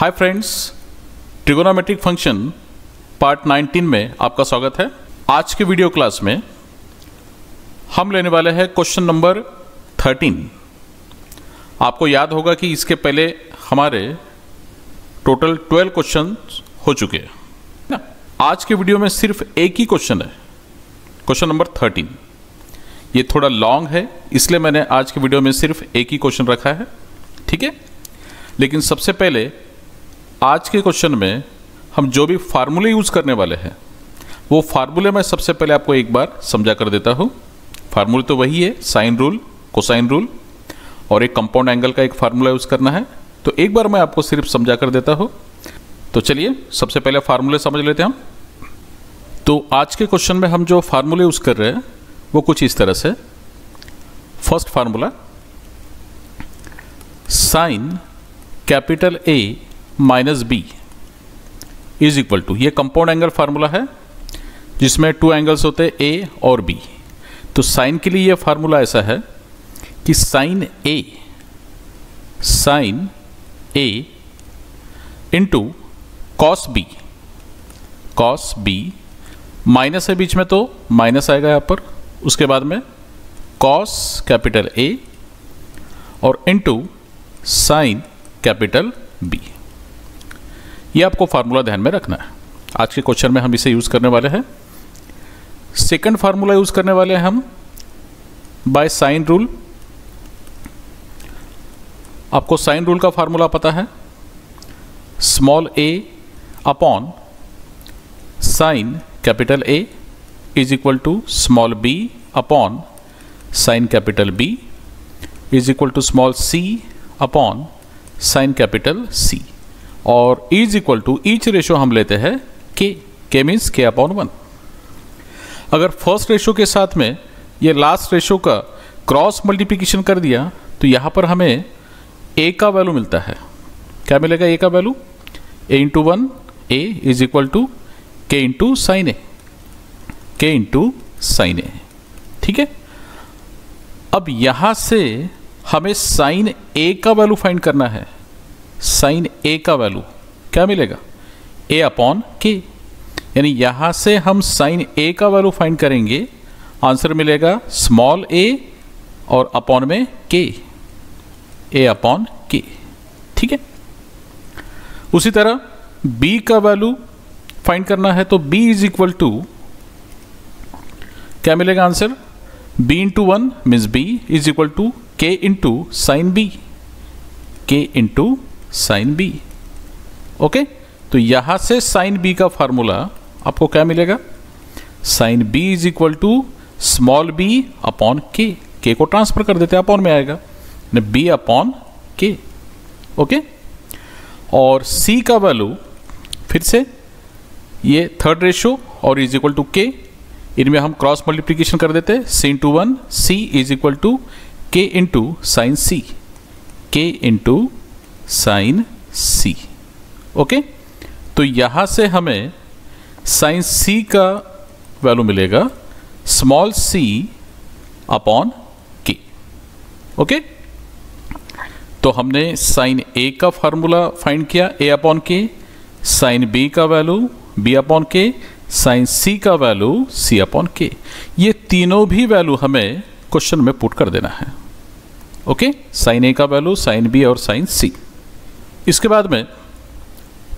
Hi friends, trigonometric function part 19 में आपका स्वागत है। आज के वीडियो क्लास में हम लेने वाले हैं क्वेश्चन नंबर 13। आपको याद होगा कि इसके पहले हमारे टोटल 12 क्वेश्चन हो चुके हैं ना। आज के वीडियो में सिर्फ एक ही क्वेश्चन है, क्वेश्चन नंबर 13। ये थोड़ा लॉन्ग है, इसलिए मैंने आज के वीडियो में सिर्फ एक ही क्वेश्चन रखा है, ठीक है। लेकिन सबसे पहले आज के क्वेश्चन में हम जो भी फार्मूले यूज़ करने वाले हैं वो फार्मूले मैं सबसे पहले आपको एक बार समझा कर देता हूँ। फार्मूले तो वही है, साइन रूल, कोसाइन रूल और एक कंपाउंड एंगल का एक फार्मूला यूज़ करना है। तो एक बार मैं आपको सिर्फ समझा कर देता हूँ। तो चलिए सबसे पहले फार्मूले समझ लेते हैं हम। तो आज के क्वेश्चन में हम जो फार्मूले यूज़ कर रहे हैं वो कुछ इस तरह से। First formula, sine capital A minus B is equal to, ये कंपाउंड एंगल फार्मूला है जिसमें 2 एंगल्स होते हैं A और B। तो साइन के लिए ये फार्मूला ऐसा है कि sine A into cos B, minus है बीच में तो माइनस आएगा यहाँ पर, उसके बाद में कॉस कैपिटल A और इंटू साइन कैपिटल B। ये आपको फार्मूला ध्यान में रखना है। आज के क्वेश्चन में हम इसे यूज़ करने वाले हैं। सेकंड फार्मूला यूज़ करने वाले हैं हम बाय साइन रूल। आपको साइन रूल का फार्मूला पता है, small a upon sine capital A is equal to small b upon sine capital B is equal to small c upon sine capital C। और is equal to each ratio हम लेते हैं k means k upon 1। अगर first ratio के साथ में ये last ratio का क्रॉस मल्टीप्लिकेशन कर दिया तो यहाँ पर हमें a का वैल्यू मिलता है। क्या मिलेगा a का value? a into 1 a is equal to k into sine a, ठीक है। अब यहाँ से हमें साइन a का वैल्यू फाइंड करना है। साइन a का वैल्यू क्या मिलेगा? a अपॉन k, यानी यहां से हम साइन a का वैल्यू फाइंड करेंगे, आंसर मिलेगा स्मॉल a और अपॉन में k, a अपॉन k, ठीक है। उसी तरह b का वैल्यू फाइंड करना है तो b इज इक्वल टू क्या मिलेगा answer? b into 1 means b is equal to k into sine b, okay. तो यहां से साइन b का फार्मूला आपको क्या मिलेगा? Sine b is equal to small b upon k को ट्रांसफर कर देते हैं, अपॉन में आएगा b अपॉन k, ओके। और c का वैल्यू फिर से ये थर्ड रेशो और इज इक्वल टू k, इनमें हम क्रॉस मल्टीप्लिकेशन कर देते हैं, c into 1 c is equal to k into sine c, okay. तो यहां से हमें साइन c का वैल्यू मिलेगा small c upon k, okay. तो हमने साइन a का फार्मूला फाइंड किया, a upon k, sine b का value b upon k, sine c का वैल्यू c अपॉन k। ये तीनों भी वैल्यू हमें क्वेश्चन में पुट कर देना है, ओके। साइन a का वैल्यू, साइन b और साइन c। इसके बाद में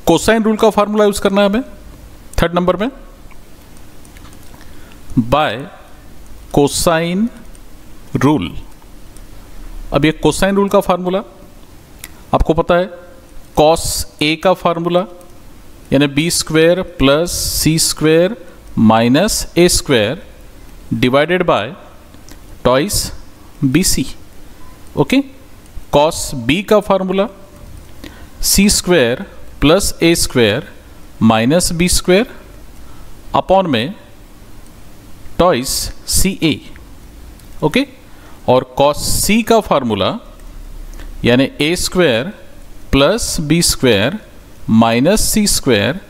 कोसाइन रूल का फार्मूला यूज करना है हमें थर्ड नंबर में, बाय कोसाइन रूल। अब ये कोसाइन रूल का फार्मूला आपको पता है, कॉस a का फार्मूला यानी b square plus c square minus a square divided by twice bc, okay. Cos b का formula c square plus a square minus b square upon में twice ca, okay. और cos c का formula यानी a square plus b square minus c square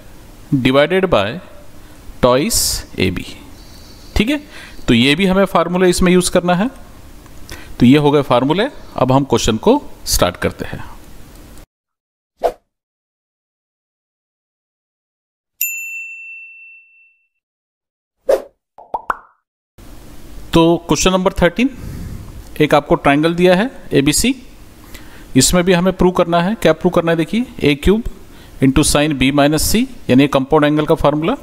divided by twice ab, ठीक है। तो ये भी हमें फार्मूले इसमें यूज करना है। तो ये हो गए फार्मूले। अब हम क्वेश्चन को स्टार्ट करते हैं। तो क्वेश्चन नंबर 13, एक आपको ट्राइंगल दिया है ABC, इसमें भी हमें प्रूव करना है। क्या प्रूव करना है देखिए, a³ into sine B minus C, यानी कंपाउंड एंगल का formula,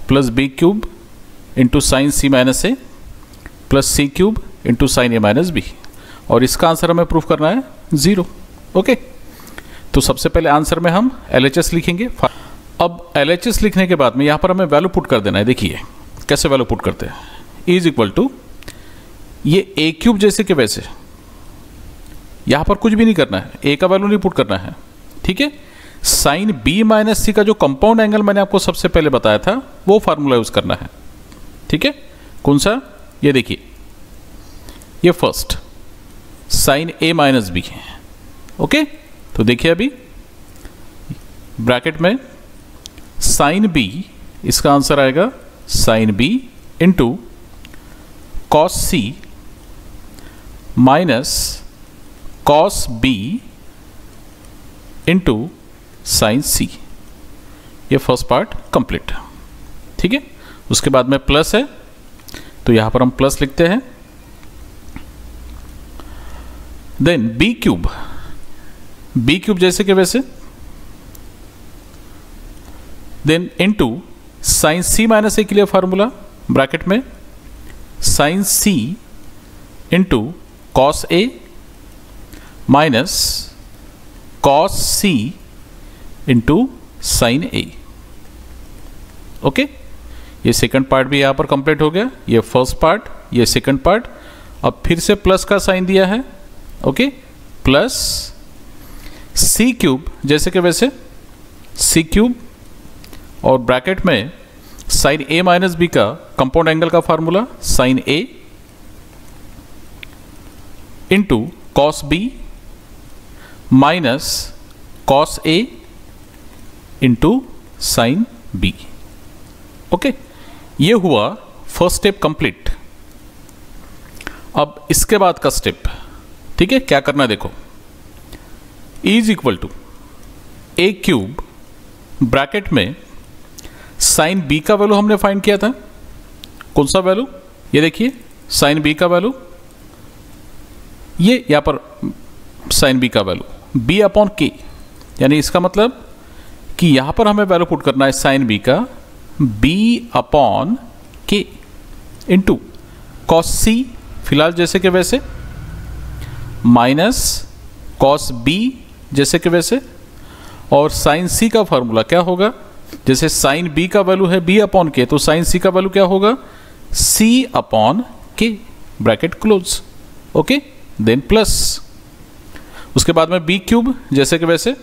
plus b³ into sine C minus A plus c³ into sine A minus B, और इसका आंसर हमें प्रूफ करना है 0। ओके, तो सबसे पहले आंसर में हम LHS लिखेंगे। अब LHS लिखने के बाद में यहाँ पर हमें वैल्यू पुट कर देना है। देखिए कैसे वैल्यू पुट करते हैं, इज इक्वल टू ये a³ जैसे कि वैसे, यहाँ पर कुछ भी नहीं करना है, a का वैल्यू नहीं पुट करना है, ठीक है। साइन B माइनस C का जो कंपाउंड एंगल मैंने आपको सबसे पहले बताया था वो फार्मूला यूज करना है, ठीक है। कौन सा, ये देखिए, ये first sine A minus B है। ओके, तो देखिए अभी ब्रैकेट में साइन B, इसका आंसर आएगा sine B into cos C minus cos B into sine C। ये फर्स्ट पार्ट कंप्लीट, ठीक है। उसके बाद में प्लस है, तो यहां पर हम प्लस लिखते हैं। देन b³ जैसे कि वैसे, then into sine C minus A के लिए फार्मूला ब्रैकेट में sine C into cos A minus cos C into sine A। Okay, ये सेकंड पार्ट भी यहां पर कंप्लीट हो गया, ये फर्स्ट पार्ट, ये सेकंड पार्ट। अब फिर से प्लस का साइन दिया है, ओके, प्लस c³ जैसे कि वैसे c³ और ब्रैकेट में साइन A माइनस B का कंपाउंड एंगल का formula sign A into cos B minus cos A into sine B। Okay, ये हुआ फर्स्ट स्टेप कंप्लीट। अब इसके बाद का स्टेप, ठीक है, क्या करना है देखो, is equal to a³ bracket में साइन B का वैल्यू हमने फाइंड किया था। कौन सा वैल्यू, ये देखिए साइन B का वैल्यू, ये यहां पर साइन B का वैल्यू B अपॉन K, यानी इसका मतलब कि यहां पर हमें वैल्यू पुट करना है साइन B का B upon K into cos C, फिलहाल जैसे कि वैसे, माइनस कॉस B जैसे कि वैसे, और साइन C का फॉर्मूला क्या होगा, जैसे साइन B का वैल्यू है B अपॉन K, तो साइन C का वैल्यू क्या होगा C upon K, bracket close. Okay, then plus, उसके बाद में b³ जैसे कि वैसे,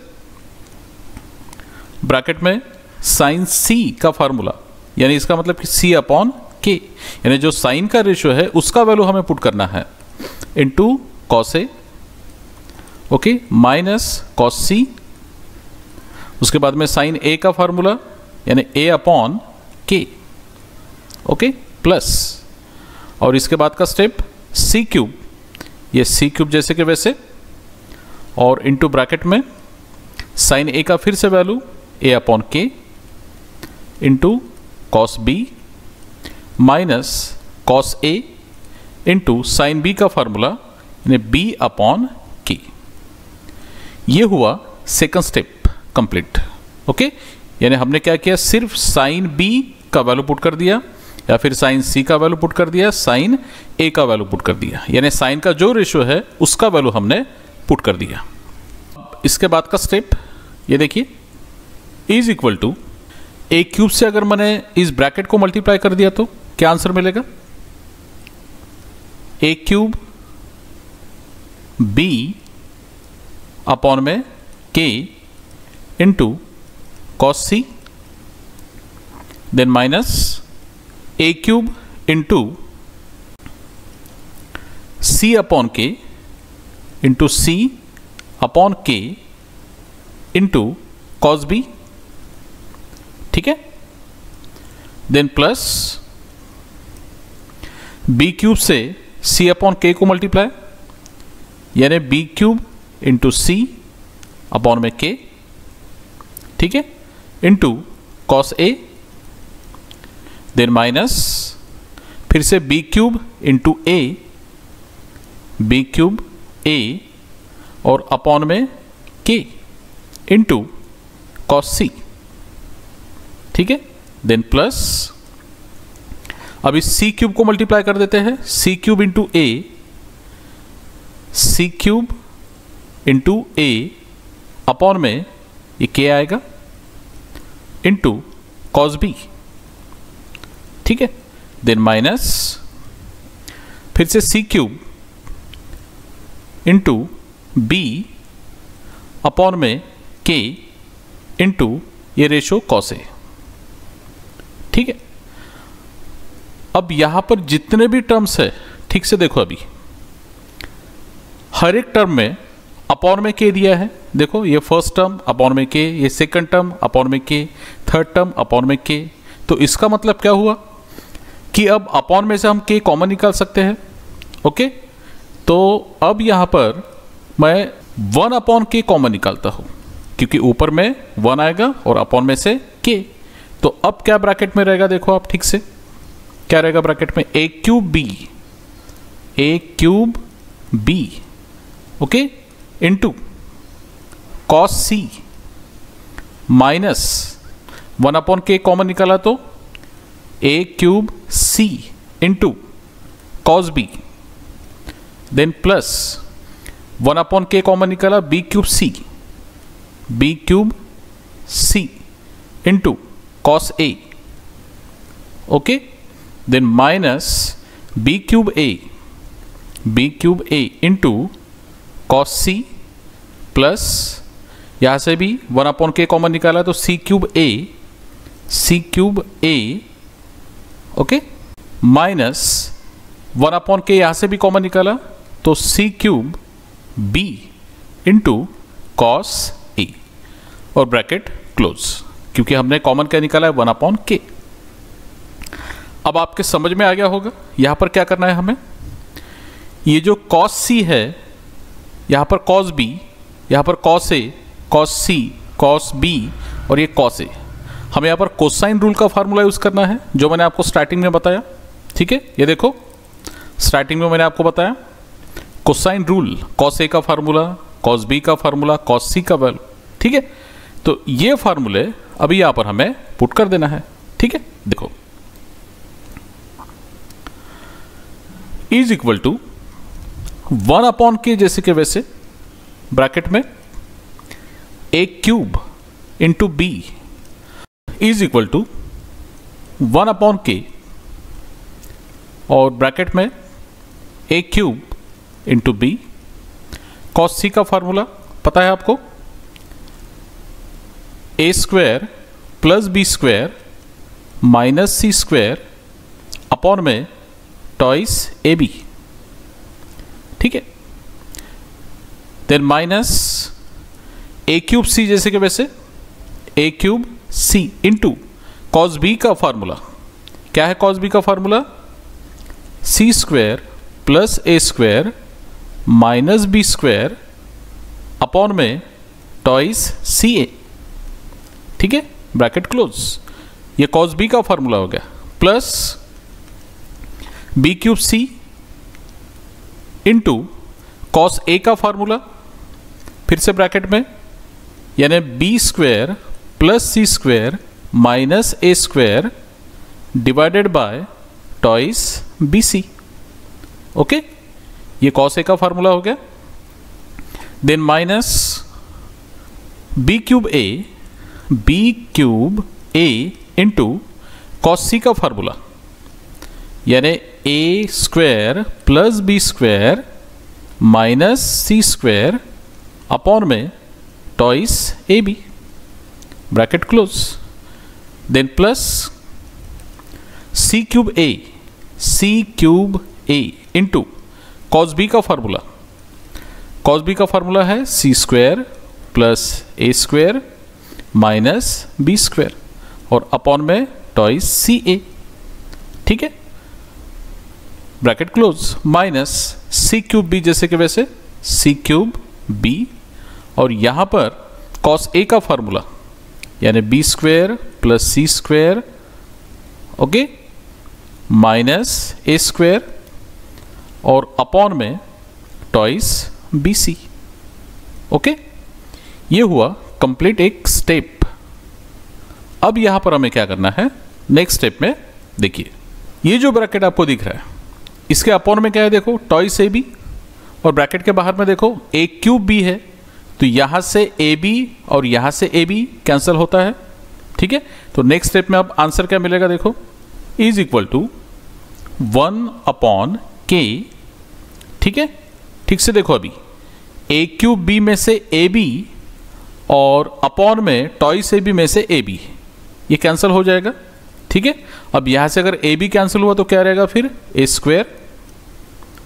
ब्रैकेट में साइन C का फार्मूला, यानी इसका मतलब कि C अपॉन K, यानी जो साइन का रेशियो है उसका वैल्यू हमें पुट करना है, into cos A, okay, minus cos C, उसके बाद में साइन A का फार्मूला यानी A upon K, okay, plus, और इसके बाद का स्टेप c³, ये c³ जैसे कि वैसे, और इंटू ब्रैकेट में साइन A का फिर से value A upon K into cos B minus cos A into sine B का फार्मूला यानी B अपॉन K। ये हुआ सेकंड स्टेप कंप्लीट। ओके, यानी हमने क्या किया, सिर्फ साइन B का वैल्यू पुट कर दिया, या फिर साइन C का वैल्यू पुट कर दिया, साइन A का वैल्यू पुट कर दिया, यानी साइन का जो रेशियो है उसका वैल्यू हमने पुट कर दिया। इसके बाद का स्टेप ये देखिए, इज इक्वल टू a³ से अगर मैंने इस ब्रैकेट को मल्टीप्लाई कर दिया तो क्या आंसर मिलेगा, a³ B अपॉन में K into cos C, then minus a³ into C upon K into C upon K into cos B, ठीक है, देन प्लस b³ से C अपॉन K को मल्टीप्लाई, यानी b³ इंटू C अपॉन में K, ठीक है, into cos A, then minus फिर से B cube into A, B cube A और अपॉन में के इंटू कॉस सी, ठीक है। देन प्लस, अब इस सी क्यूब को मल्टीप्लाई कर देते हैं, सी क्यूब इंटू ए, सी क्यूब इंटू ए अपॉन में ये के आएगा इंटू कॉस बी, ठीक है। देन माइनस, फिर से सी क्यूब इंटू बी अपॉन में के इंटू ये रेशो कॉस ए, ठीक है। अब यहां पर जितने भी टर्म्स है, ठीक से देखो, अभी हर एक टर्म में अपॉन में के दिया है। देखो ये फर्स्ट टर्म अपॉन में के, ये सेकंड टर्म अपॉन में के, थर्ड टर्म अपॉन में के। तो इसका मतलब क्या हुआ कि अब अपॉन में से हम के कॉमन निकाल सकते हैं। ओके, तो अब यहां पर मैं 1 अपॉन के कॉमन निकालता हूं, क्योंकि ऊपर में 1 आएगा और अपॉन में से के। तो अब क्या ब्रैकेट में रहेगा, देखो आप ठीक से क्या रहेगा ब्रैकेट में, A cube B, A cube B, okay, into cos C minus 1 upon K common निकाला तो A cube C into cos B, then plus 1 upon K common निकाला B cube C, B cube C into cos A, okay. Then minus B cube A, B cube A into cos C, plus यहां से भी 1 upon K common निकाला तो C cube ए, सी cube ए, okay, minus 1 upon के यहां से भी common निकाला तो C cube B into cos ए और ब्रैकेट क्लोज, क्योंकि हमने कॉमन क्या निकाला है 1 अपॉन के। अब आपके समझ में आ गया होगा यहां पर क्या करना है हमें। ये जो कॉस सी है, यहां पर कॉस बी, यहां पर cos A, cos C, cos B और ये कॉस ए, हमें यहां पर कोसाइन रूल का फार्मूला यूज करना है, जो मैंने आपको स्टार्टिंग में बताया, ठीक है। ये देखो स्टार्टिंग में मैंने आपको बताया कोसाइन रूल, कॉस ए का फार्मूला, कॉस बी का फार्मूला, कॉस सी का वैल्यू, ठीक है। तो ये फार्मूले अभी यहां पर हमें पुट कर देना है, ठीक है। देखो इज इक्वल टू 1 अपॉन के जैसे कि वैसे ब्रैकेट में A cube into B is equal to 1 upon K और ब्रैकेट में A cube into B, cos C का फार्मूला पता है आपको, A square plus B square minus C square upon में टॉइस ए बी, ठीक है। Then minus A cube C जैसे कि वैसे A cube C into cos B का फार्मूला, क्या है कॉस बी का फार्मूला, सी स्क्वायर प्लस ए square minus B square upon में टॉइस सी ए, ठीक है, ब्रैकेट क्लोज। ये कॉस बी का फार्मूला हो गया, plus B cube C into cos A का फार्मूला, फिर से ब्रैकेट में, यानी B square plus C square minus A square divided by twice B C, okay. ये कॉस ए का फार्मूला हो गया। Then minus B cube A, B cube A into cos C का फार्मूला, यानी A square plus B square minus C square upon में twice ए b, bracket close. Then plus c cube ए, सी cube ए into cos B का formula, cos B का formula है c square plus ए square minus B square और upon में twice सी ए, ठीक है, bracket close. Minus c cube b जैसे कि वैसे सी क्यूब बी और यहां पर कॉस ए का फार्मूला, यानी B square plus C square, okay, minus A square और अपॉन में ट्वाइस बी सी। ओके, ये हुआ कंप्लीट एक स्टेप। अब यहां पर हमें क्या करना है, नेक्स्ट स्टेप में देखिए, ये जो ब्रैकेट आपको दिख रहा है इसके अपॉन में क्या है, देखो ट्वाइस ए बी, और ब्रैकेट के बाहर में देखो ए क्यूब बी है, तो यहां से ए बी और यहां से ए बी कैंसिल होता है। ठीक है, तो नेक्स्ट स्टेप में अब आंसर क्या मिलेगा, देखो इज इक्वल टू 1 अपॉन के। ठीक है, ठीक से देखो, अभी ए क्यूब बी में से ए बी और अपॉन में ट्वाइस ए बी में से ए बी, ये कैंसिल हो जाएगा। ठीक है, अब यहां से अगर ए बी कैंसिल हुआ तो क्या रहेगा, फिर ए स्क्वायर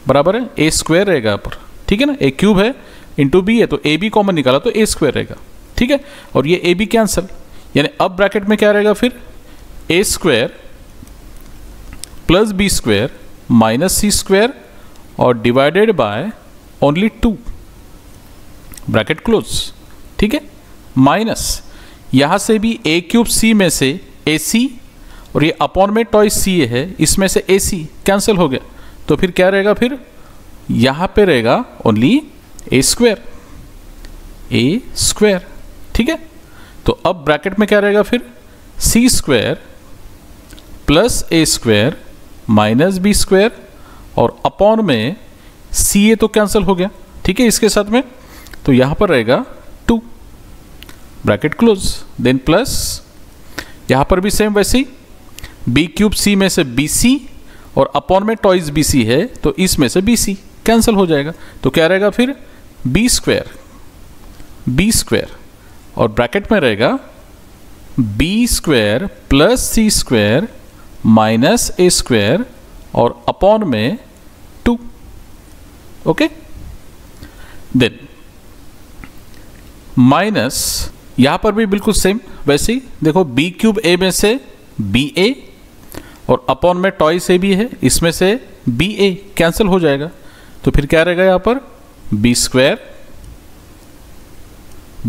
बराबर है ए स्क्वायर रहेगा यहाँ पर। ठीक है ना, ए क्यूब है इंटू बी है, तो ए बी कॉमन निकाला तो ए स्क्वायर रहेगा। ठीक है, और ये ए बी कैंसिल, यानी अब ब्रैकेट में क्या रहेगा, फिर A square plus B square minus C square और divided by only 2, bracket close. ठीक है, माइनस यहां से भी ए क्यूब सी में से ए सी, और ये अपॉन में ट्वाइस सी है, इसमें से ए सी कैंसिल हो गया, तो फिर क्या रहेगा, फिर यहां पे रहेगा only A square, A square. ठीक है, तो अब ब्रैकेट में क्या रहेगा, फिर सी स्क्वायर प्लस ए स्क्वायर माइनस बी स्क्वायर और अपॉन में सी ए तो कैंसिल हो गया। ठीक है, इसके साथ में तो यहां पर रहेगा 2, ब्रैकेट क्लोज, देन प्लस यहां पर भी सेम वैसे ही बी क्यूब सी में से बी सी और अपॉन में ट्वाइस बी सी है, तो इसमें से बी सी कैंसिल हो जाएगा, तो क्या रहेगा, फिर बी स्क्वायर और ब्रैकेट में रहेगा B square plus C square minus A square और अपॉन में 2। ओके, देन माइनस यहां पर भी बिल्कुल सेम वैसे ही देखो, बी क्यूब ए में से बी ए और अपॉन में ट्वाइस ए बी है, इसमें से बी ए कैंसिल हो जाएगा, तो फिर क्या रहेगा यहां पर बी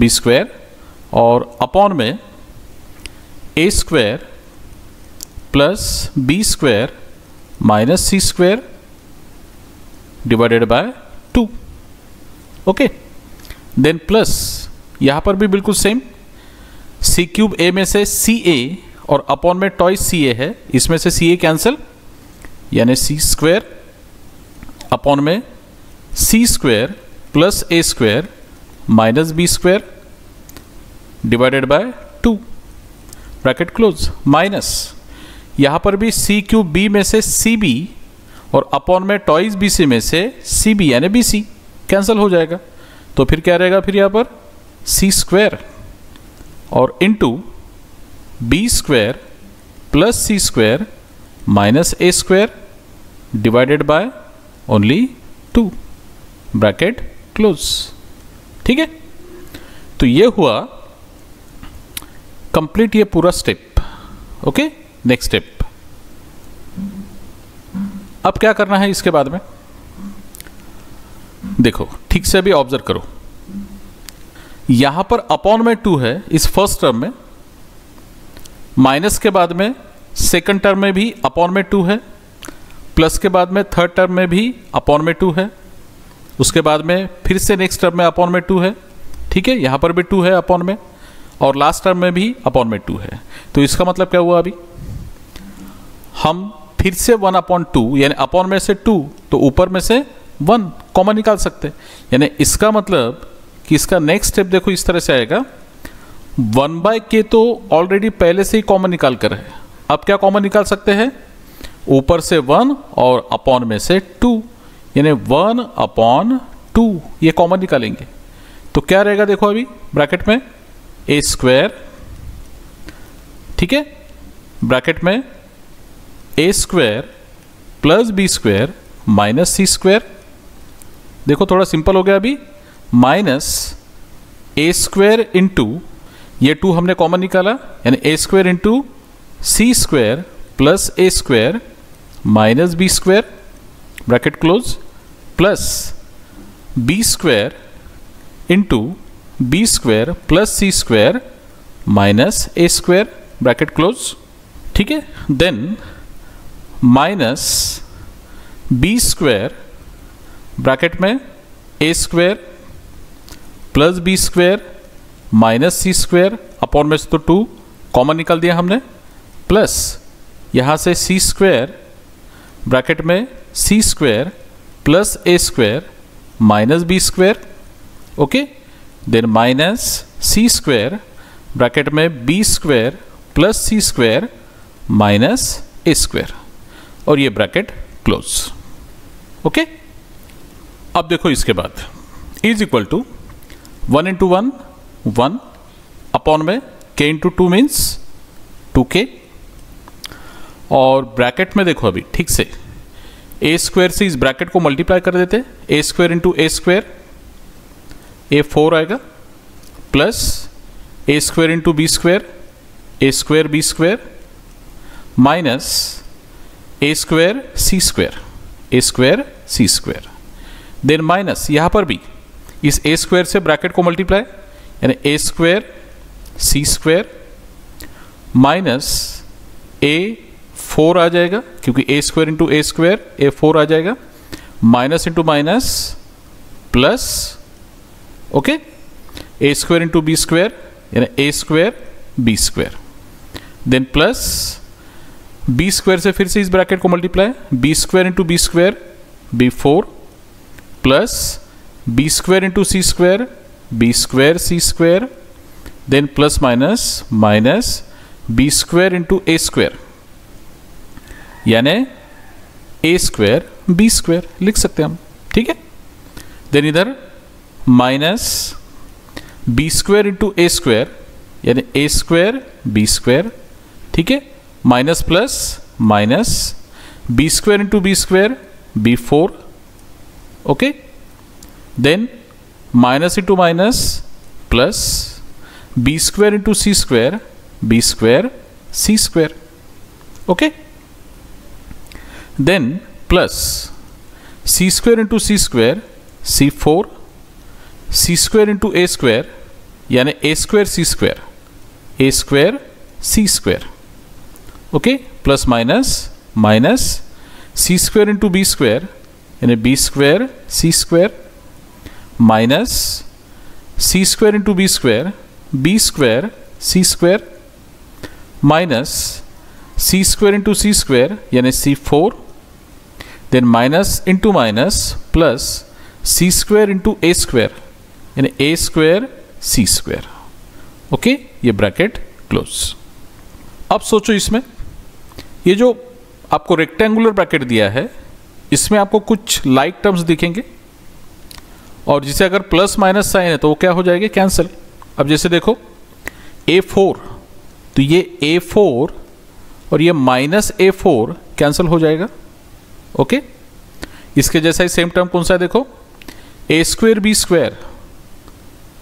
स्क्वायर और अपॉन में A square plus B square minus C square divided by 2। Okay, then plus यहां पर भी बिल्कुल सेम, सी क्यूब ए में से सी ए और अपॉन में ट्वाइस सी ए है, इसमें से सी ए कैंसिल, यानी सी स्क्वायर अपॉन में C square plus A square minus B square divided by 2, bracket close, minus यहां पर भी सी क्यूब बी में से सी बी और अपॉन में ट्वाइस बी सी में से सी बी यानी बी सी कैंसिल हो जाएगा, तो फिर क्या रहेगा, फिर यहां पर सी स्क्वायर और into B square plus C square minus A square divided by only 2, bracket close. ठीक है, तो ये हुआ कंप्लीट ये पूरा स्टेप। ओके, नेक्स्ट स्टेप, अब क्या करना है इसके बाद में, देखो ठीक से अभी ऑब्जर्व करो, यहां पर अपॉन में 2 है इस फर्स्ट टर्म में, माइनस के बाद में सेकंड टर्म में भी अपॉन में 2 है, प्लस के बाद में थर्ड टर्म में भी अपॉन में 2 है, उसके बाद में फिर से नेक्स्ट टर्म में अपॉन में 2 है। ठीक है, यहां पर भी 2 है अपॉन में, और लास्ट टर्म में भी अपॉन में 2 है, तो इसका मतलब क्या हुआ, अभी हम फिर से 1/2 यानी अपॉन में से 2 तो ऊपर में से 1 कॉमन निकाल सकते हैं, यानी इसका मतलब कि इसका नेक्स्ट स्टेप देखो इस तरह से आएगा, 1/k तो ऑलरेडी पहले से ही कॉमन निकाल कर है, अब क्या कॉमन निकाल सकते हैं, ऊपर से 1 और अपॉन में से 2 यानी 1/2 ये कॉमन निकालेंगे, तो क्या रहेगा देखो अभी ब्रैकेट में ए स्क्वायर, ठीक है, ब्रैकेट में A square plus B square minus C square, देखो थोड़ा सिंपल हो गया अभी, माइनस ए स्क्वायर इंटू ये 2 हमने कॉमन निकाला यानी A square into C square plus A square minus B square bracket close, plus B square into B square plus C square minus A square bracket close. ठीक है, then minus B square bracket में A square plus B square minus C square upon में से तो 2 common निकाल दिया हमने, plus यहाँ से सी स्क्वायर ब्रैकेट में सी स्क्वायर प्लस ए square minus B square, okay, then minus सी स्क्वायर ब्रैकेट में B square plus C square minus A square, और ये ब्रैकेट क्लोज, ओके। अब देखो इसके बाद is equal to 1 into 1 1 upon में k इंटू 2 मीन्स 2k, और bracket में देखो अभी ठीक से ए स्क्वायर से इस ब्रैकेट को मल्टीप्लाई कर देते, A square into A square, A 4 आएगा, plus A square into B square, A square B square, minus A square C square, A square C square, then minus यहाँ पर भी इस ए स्क्वायर से bracket को multiply, यानी A square C square minus A 4 आ जाएगा, क्योंकि A square into A square A 4 आ जाएगा, minus into minus plus, okay, A square into B square यानी A square B square, then plus B square से फिर से इस ब्रैकेट को multiply, B square into B square B 4 plus B square into C square B square C square, then plus minus minus B square into A square यानी A square B square लिख सकते हैं हम, ठीक है। Then इधर minus B square into A square यानी A square B square, ठीक है, minus plus minus B square into B square B 4, okay, then minus into minus plus B square into C square B square C square, okay, then plus C square into C square C 4, C square into A square यानी A square C square A square C square, okay, plus minus minus C square into B square यानी B square C square minus सी square into B square B square C square minus सी square into C square यानी C 4, then minus into minus plus C square into A square यानी A square C square, okay, ये bracket close. अब सोचो इसमें ये जो आपको rectangular bracket दिया है इसमें आपको कुछ लाइक टर्म्स दिखेंगे, और जिसे अगर प्लस माइनस साइन है तो वो क्या हो जाएंगे, कैंसिल। अब जैसे देखो A4 तो ये A4 और ये माइनस A4 कैंसिल हो जाएगा, ओके। इसके जैसा ही सेम टर्म कौन सा है देखो, ए स्क्वायर बी स्क्वायर,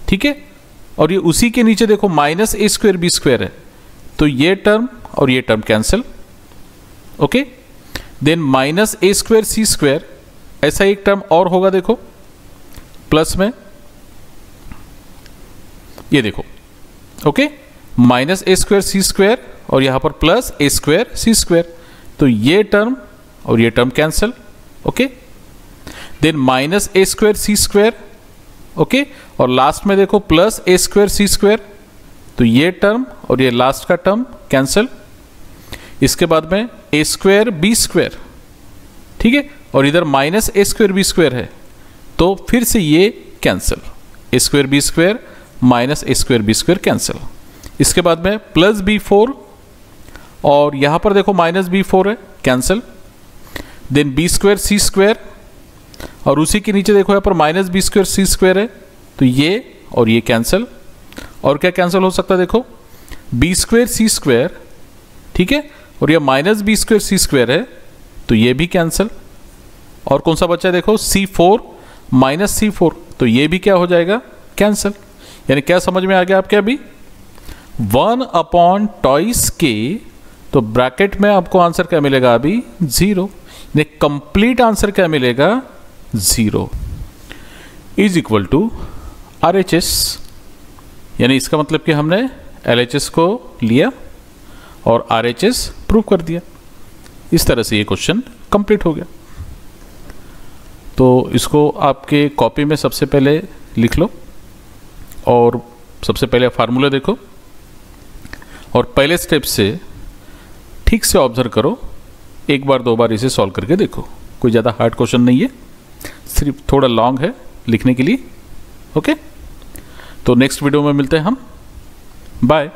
ठीक है, और ये उसी के नीचे देखो minus A square B square है, तो ये टर्म और ये term cancel, okay, then minus A square C square, ऐसा एक टर्म और होगा देखो प्लस में, ये देखो, okay, minus A square C square और यहां पर प्लस ए स्क्वायर सी स्क्वायर, तो ये टर्म और ये term cancel, okay, then minus A square C square, okay, और लास्ट में देखो प्लस ए स्क्वायर सी स्क्वायर, तो ये टर्म और ये लास्ट का टर्म कैंसिल। इसके बाद में ए स्क्वायर बी स्क्वायर, ठीक है, और इधर minus A square B square है, तो फिर से ये cancel, A square B square minus A square B square cancel. इसके बाद में प्लस बी 4 और यहां पर देखो माइनस बी 4 है, cancel, then B square C square और उसी के नीचे देखो यहाँ पर minus B square C square है, तो ये और ये कैंसिल। और क्या कैंसिल हो सकता है देखो, बी स्क्वायर सी स्क्वायर, ठीक है, और ये minus B square C square है, तो ये भी कैंसिल। और कौन सा बचा है देखो, C4 माइनस C4, तो ये भी क्या हो जाएगा, कैंसिल। यानी क्या समझ में आ गया आपके अभी, 1/2k, तो ब्रैकेट में आपको आंसर क्या मिलेगा अभी, 0। कंप्लीट आंसर क्या मिलेगा, 0 इज इक्वल टू RHS, यानी इसका मतलब कि हमने LHS को लिया और RHS प्रूव कर दिया। इस तरह से ये क्वेश्चन कंप्लीट हो गया। तो इसको आपके कॉपी में सबसे पहले लिख लो और सबसे पहले फार्मूला देखो और पहले स्टेप से ठीक से ऑब्जर्व करो, एक बार दो बार इसे सॉल्व करके देखो। कोई ज़्यादा हार्ड क्वेश्चन नहीं है, सिर्फ थोड़ा लॉन्ग है लिखने के लिए। ओके, तो नेक्स्ट वीडियो में मिलते हैं हम। बाय।